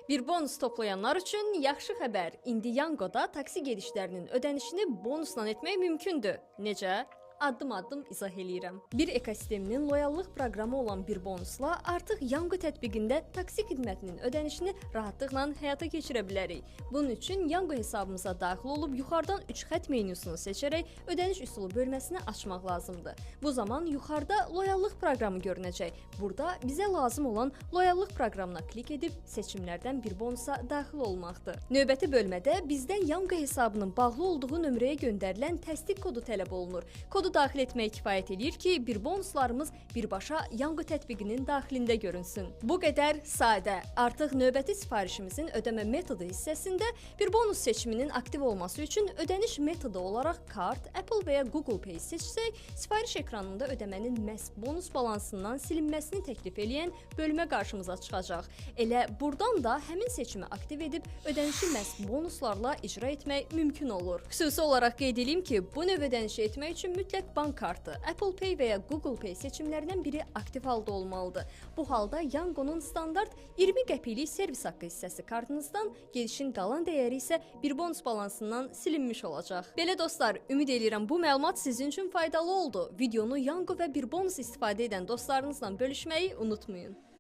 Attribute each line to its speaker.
Speaker 1: Bir bonus toplayanlar üçün yaxşı xəbər. İndi Yangoda taksi gedişlərinin ödənişini bonusla etmək mümkündür. Necə? Addım-addım izah eləyirəm. Bir ekosisteminin loyallıq proqramı olan bir bonusla artıq Yango tətbiqində taksi xidmətinin ödənişini rahatlıqla həyata keçirə bilərik. Bunun üçün Yango hesabımıza daxil olub yuxarıdan 3 xətt menüsünü seçərək ödəniş üsulu bölməsini açmaq lazımdır. Bu zaman yuxarıda loyallıq proqramı görünəcək. Burada bizə lazım olan loyallıq proqramına klik edib seçimlərdən bir bonusa daxil olmaqdır. Növbəti bölmədə bizdən Yango hesabının bağlı olduğu nömrəyə göndərilən təsdiq kodu tələb olunur. Kodu daxil etməyə kifayət edir ki, bir bonuslarımız birbaşa Yango tətbiqinin daxilində görünsün. Bu qədər sadə. Artıq növbəti sifarişimizin ödəmə metodu hissəsində bir bonus seçiminin aktiv olması üçün ödəniş metodu olaraq kart, Apple və ya Google Pay seçsək, sifariş ekranında ödəmənin məhz bonus balansından silinməsini təklif edən bölmə qarşımıza çıxacaq. Elə buradan da həmin seçimi aktiv edib ödənişi məhz bonuslarla icra etmək mümkün olur. Xüsusi olaraq qeyd edeyim ki, bu növ ödənişi etmək üçün mütləq bank kartı, Apple Pay və ya Google Pay seçimlərindən biri aktiv halda olmalıdır. Bu halda Yango'nun standart 20 qəpiklik servis haqqı hissəsi kartınızdan, gedişin qalan dəyəri isə bir bonus balansından silinmiş olacaq. Belə dostlar, ümid edirəm bu məlumat sizin üçün faydalı oldu. Videonu Yango və bir bonus istifadə edən dostlarınızla bölüşməyi unutmayın.